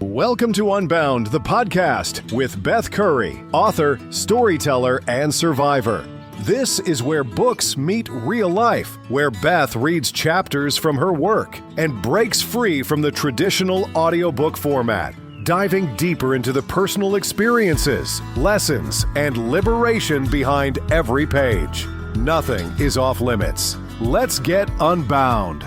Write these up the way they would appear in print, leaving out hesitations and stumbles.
Welcome to Unbound, the podcast with Beth Curry, author, storyteller, and survivor. This is where books meet real life, where Beth reads chapters from her work and breaks free from the traditional audiobook format, diving deeper into the personal experiences, lessons, and liberation behind every page. Nothing is off limits. Let's get unbound.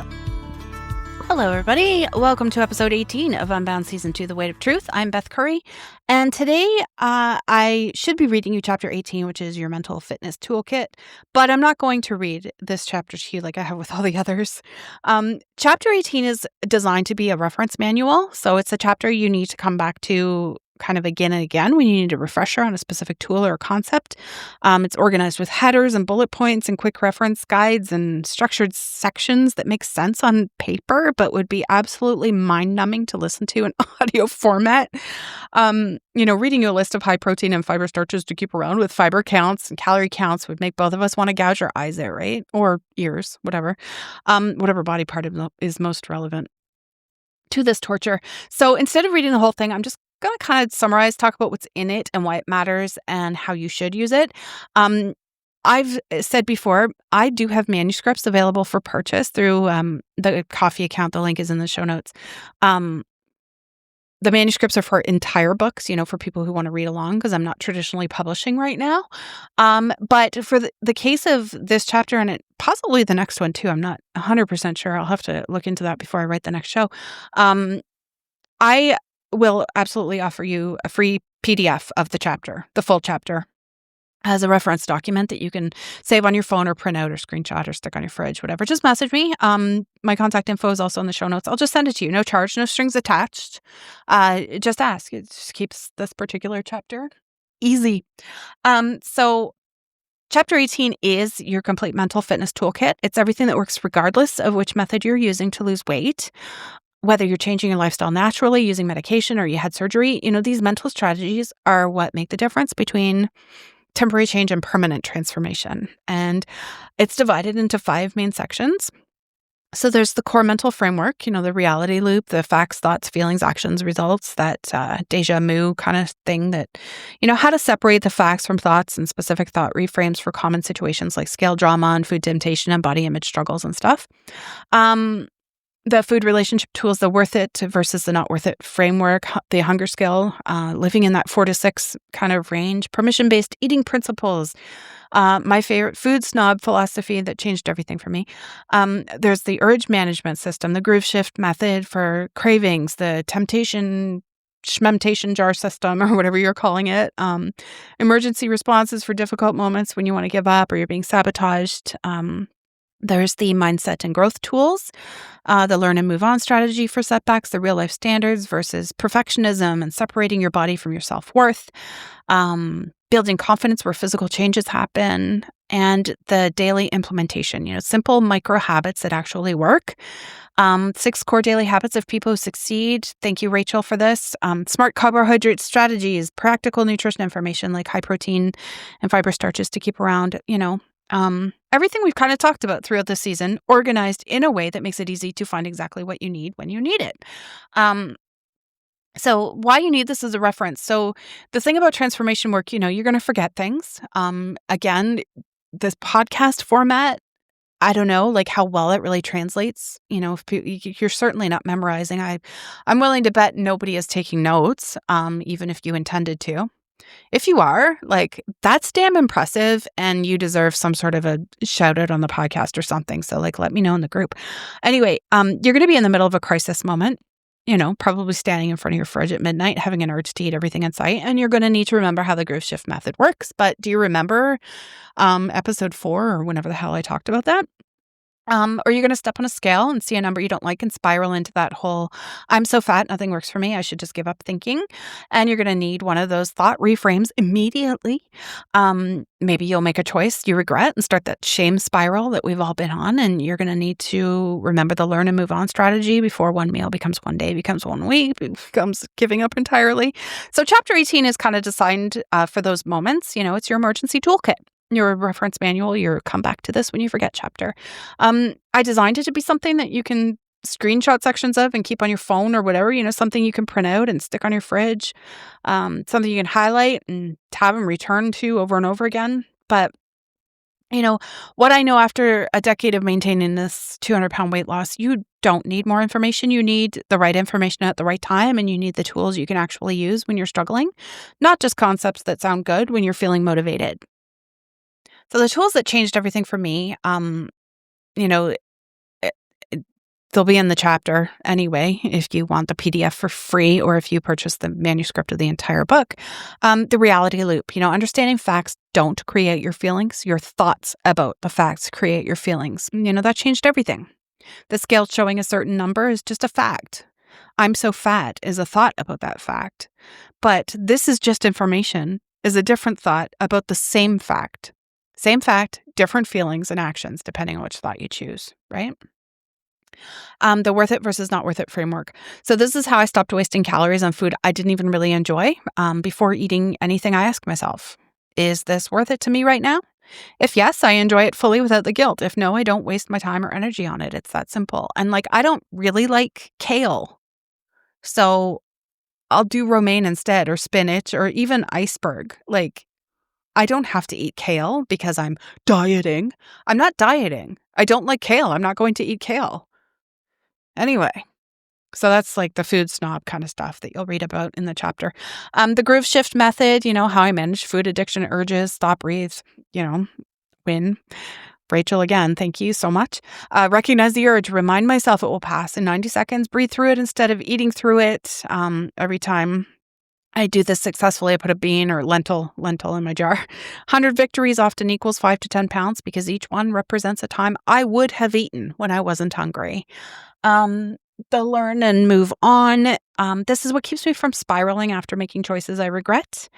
Hello, everybody. Welcome to episode 18 of Unbound Season 2, The Weight of Truth. I'm Beth Curry, and today I should be reading you Chapter 18, which is your mental fitness toolkit, but I'm not going to read this chapter to you like I have with all the others. Chapter 18 is designed to be a reference manual, so it's a chapter you need to come back to kind of again and again when you need a refresher on a specific tool or concept. It's organized with headers and bullet points and quick reference guides and structured sections that make sense on paper, but would be absolutely mind-numbing to listen to in audio format. Reading you a list of high protein and fiber starches to keep around with fiber counts and calorie counts would make both of us want to gouge our eyes out, right? Or ears, whatever body part is most relevant to this torture. So instead of reading the whole thing, I'm just going to kind of summarize, talk about what's in it and why it matters and how you should use it. I've said before, I do have manuscripts available for purchase through the Coffee account. The link is in the show notes. The manuscripts are for entire books, for people who want to read along, because I'm not traditionally publishing right now. But for the case of this chapter and possibly the next one too, I'm not 100% sure. I'll have to look into that before I write the next show. I will absolutely offer you a free PDF of the chapter, the full chapter, as a reference document that you can save on your phone or print out or screenshot or stick on your fridge, whatever. Just message me. My contact info is also in the show notes. I'll just send it to you. No charge, no strings attached. Just ask. It just keeps this particular chapter easy. So Chapter 18 is your complete mental fitness toolkit. It's everything that works regardless of which method you're using to lose weight. Whether you're changing your lifestyle naturally, using medication, or you had surgery, these mental strategies are what make the difference between temporary change and permanent transformation. And it's divided into 5 main sections. So there's the core mental framework, the reality loop, the facts, thoughts, feelings, actions, results, that deja vu kind of thing that, how to separate the facts from thoughts and specific thought reframes for common situations like scale drama and food temptation and body image struggles and stuff. The food relationship tools, the worth it versus the not worth it framework, the hunger scale, living in that 4 to 6 kind of range, permission-based eating principles, my favorite food snob philosophy that changed everything for me. There's the urge management system, the groove shift method for cravings, the temptation jar system, or whatever you're calling it, emergency responses for difficult moments when you want to give up or you're being sabotaged. There's the mindset and growth tools, the learn and move on strategy for setbacks, the real life standards versus perfectionism and separating your body from your self-worth, building confidence where physical changes happen, and the daily implementation, simple micro habits that actually work. 6 core daily habits of people who succeed. Thank you, Rachel, for this. Smart carbohydrate strategies, practical nutrition information like high protein and fiber starches to keep around, everything we've kind of talked about throughout this season, organized in a way that makes it easy to find exactly what you need when you need it. So why you need this as a reference. So the thing about transformation work, you're going to forget things. Again, this podcast format, I don't know, like how well it really translates. If you're certainly not memorizing. I'm willing to bet nobody is taking notes, even if you intended to. If you are, that's damn impressive, and you deserve some sort of a shout out on the podcast or something. So let me know in the group. Anyway, you're going to be in the middle of a crisis moment, probably standing in front of your fridge at midnight, having an urge to eat everything in sight. And you're going to need to remember how the groove shift method works. But do you remember episode 4 or whenever the hell I talked about that? Or you're going to step on a scale and see a number you don't like and spiral into that whole, I'm so fat, nothing works for me, I should just give up thinking. And you're going to need one of those thought reframes immediately. Maybe you'll make a choice you regret and start that shame spiral that we've all been on. And you're going to need to remember the learn and move on strategy before one meal becomes one day, becomes 1 week, becomes giving up entirely. So chapter 18 is kind of designed for those moments. It's your emergency toolkit. Your reference manual, your come back to this when you forget chapter. I designed it to be something that you can screenshot sections of and keep on your phone or whatever, something you can print out and stick on your fridge, something you can highlight and tab and return to over and over again. But what I know after a decade of maintaining this 200-pound weight loss, you don't need more information. You need the right information at the right time, and you need the tools you can actually use when you're struggling, not just concepts that sound good when you're feeling motivated. So the tools that changed everything for me, it- they'll be in the chapter anyway, if you want the PDF for free or if you purchase the manuscript of the entire book. The reality loop, understanding facts don't create your feelings. Your thoughts about the facts create your feelings. That changed everything. The scale showing a certain number is just a fact. I'm so fat is a thought about that fact. But this is just information is a different thought about the same fact. Same fact, different feelings and actions depending on which thought you choose, right? The worth it versus not worth it framework. So this is how I stopped wasting calories on food I didn't even really enjoy. Before eating anything, I ask myself, is this worth it to me right now? If yes, I enjoy it fully without the guilt. If no, I don't waste my time or energy on it. It's that simple. And I don't really like kale. So I'll do romaine instead, or spinach, or even iceberg. I don't have to eat kale because I'm dieting. I'm not dieting. I don't like kale. I'm not going to eat kale. Anyway, so that's the food snob kind of stuff that you'll read about in the chapter. The groove shift method, how I manage food addiction urges, stop, breathe, win. Rachel, again, thank you so much. Recognize the urge, remind myself it will pass in 90 seconds, breathe through it instead of eating through it. Every time I do this successfully, I put a bean or lentil in my jar. 100 victories often equals 5 to 10 pounds because each one represents a time I would have eaten when I wasn't hungry. The learn and move on. This is what keeps me from spiraling after making choices I regret.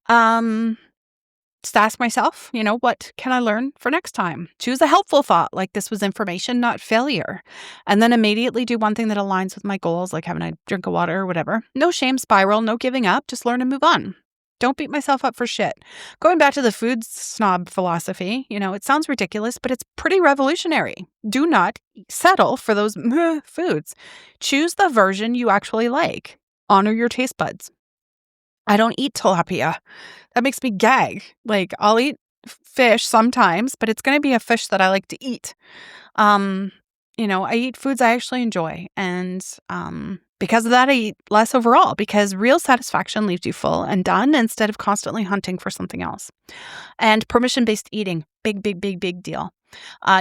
Just ask myself, what can I learn for next time? Choose a helpful thought, like this was information, not failure. And then immediately do one thing that aligns with my goals, like having a drink of water or whatever. No shame spiral, no giving up, just learn and move on. Don't beat myself up for shit. Going back to the food snob philosophy, it sounds ridiculous, but it's pretty revolutionary. Do not settle for those foods. Choose the version you actually like. Honor your taste buds. I don't eat tilapia. That makes me gag. I'll eat fish sometimes, but it's going to be a fish that I like to eat. I eat foods I actually enjoy. And because of that, I eat less overall because real satisfaction leaves you full and done instead of constantly hunting for something else. And permission-based eating, big, big, big, big deal.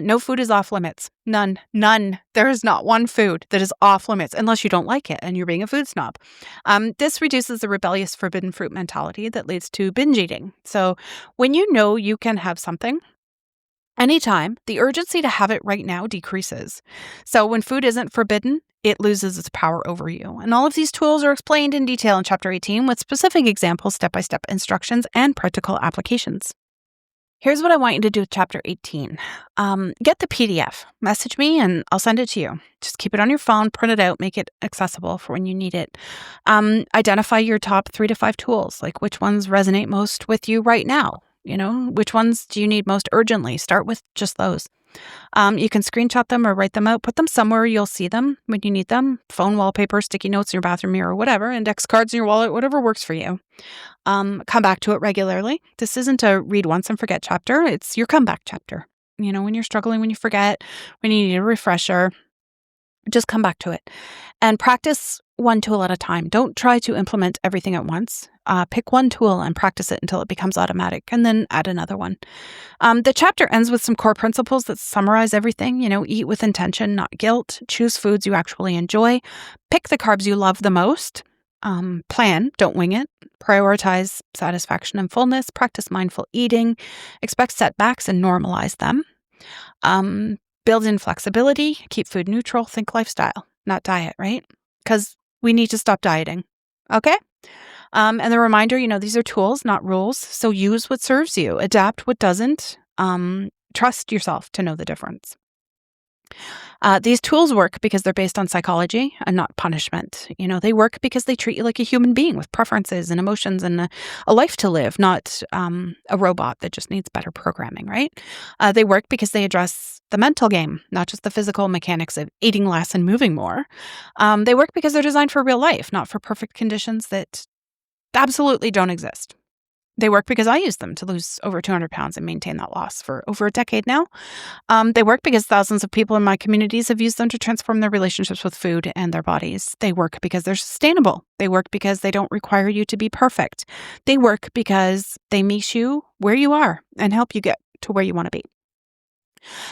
No food is off limits. None. There is not one food that is off limits unless you don't like it and you're being a food snob. This reduces the rebellious forbidden fruit mentality that leads to binge eating. So when you know you can have something anytime, the urgency to have it right now decreases. So when food isn't forbidden, it loses its power over you. And all of these tools are explained in detail in Chapter 18 with specific examples, step-by-step instructions, and practical applications. Here's what I want you to do with Chapter 18. Get the PDF, message me, and I'll send it to you. Just keep it on your phone, print it out, make it accessible for when you need it. Identify your top 3 to 5 tools, which ones resonate most with you right now. Which ones do you need most urgently? Start with just those. You can screenshot them or write them out, put them somewhere you'll see them when you need them. Phone wallpaper, sticky notes in your bathroom mirror, whatever, index cards in your wallet, whatever works for you. Come back to it regularly. This isn't a read once and forget chapter. It's your comeback chapter. When you're struggling, when you forget, when you need a refresher, just come back to it and practice one tool at a time. Don't try to implement everything at once. Pick one tool and practice it until it becomes automatic, and then add another one. The chapter ends with some core principles that summarize everything. Eat with intention, not guilt. Choose foods you actually enjoy. Pick the carbs you love the most. Plan, don't wing it. Prioritize satisfaction and fullness. Practice mindful eating. Expect setbacks and normalize them. Build in flexibility. Keep food neutral. Think lifestyle, not diet, right? Because we need to stop dieting. Okay? And the reminder, these are tools, not rules. So use what serves you. Adapt what doesn't. Trust yourself to know the difference. These tools work because they're based on psychology and not punishment. They work because they treat you like a human being with preferences and emotions and a life to live, not a robot that just needs better programming, right? They work because they address the mental game, not just the physical mechanics of eating less and moving more. They work because they're designed for real life, not for perfect conditions that absolutely don't exist. They work because I use them to lose over 200 pounds and maintain that loss for over a decade now. They work because thousands of people in my communities have used them to transform their relationships with food and their bodies. They work because they're sustainable. They work because they don't require you to be perfect. They work because they meet you where you are and help you get to where you want to be.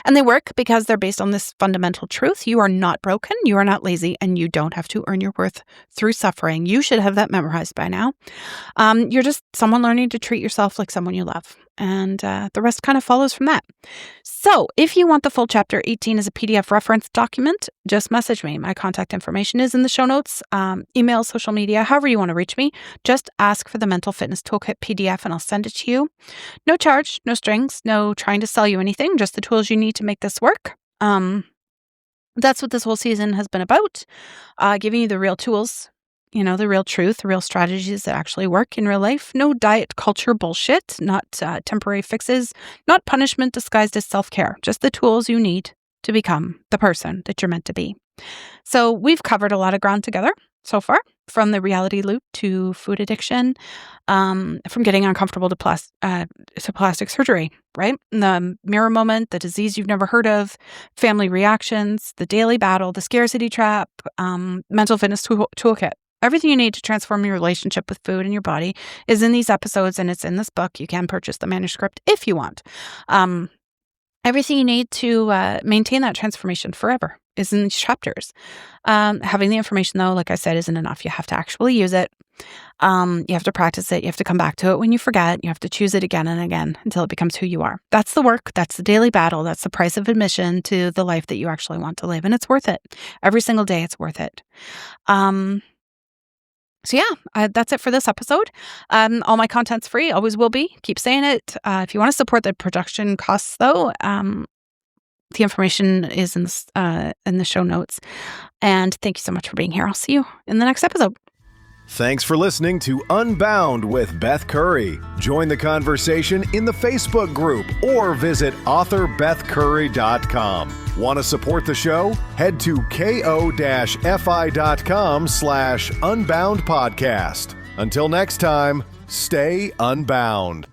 And they work because they're based on this fundamental truth. You are not broken, you are not lazy, and you don't have to earn your worth through suffering. You should have that memorized by now. You're just someone learning to treat yourself like someone you love. And the rest kind of follows from that. So if you want the full chapter 18 as a PDF reference document, just message me. My contact information is in the show notes, email, social media, however you want to reach me. Just ask for the Mental Fitness Toolkit PDF and I'll send it to you. No charge, no strings, no trying to sell you anything, just the tools you need to make this work. That's what this whole season has been about, giving you the real tools, the real truth, the real strategies that actually work in real life. No diet culture bullshit, not temporary fixes, not punishment disguised as self-care, just the tools you need to become the person that you're meant to be. So we've covered a lot of ground together so far, from the reality loop to food addiction, from getting uncomfortable to plastic surgery, right? The mirror moment, the disease you've never heard of, family reactions, the daily battle, the scarcity trap, mental fitness toolkit. Everything you need to transform your relationship with food and your body is in these episodes, and it's in this book. You can purchase the manuscript if you want. Everything you need to maintain that transformation forever is in these chapters. Having the information, though, like I said, isn't enough. You have to actually use it. You have to practice it. You have to come back to it when you forget. You have to choose it again and again until it becomes who you are. That's the work. That's the daily battle. That's the price of admission to the life that you actually want to live. And it's worth it. Every single day, it's worth it. So yeah, that's it for this episode. All my content's free, always will be. Keep saying it. If you want to support the production costs, though, the information is in the show notes. And thank you so much for being here. I'll see you in the next episode. Thanks for listening to Unbound with Beth Curry. Join the conversation in the Facebook group or visit authorbethcurry.com. Want to support the show? Head to ko-fi.com/unbound podcast. Until next time, stay unbound.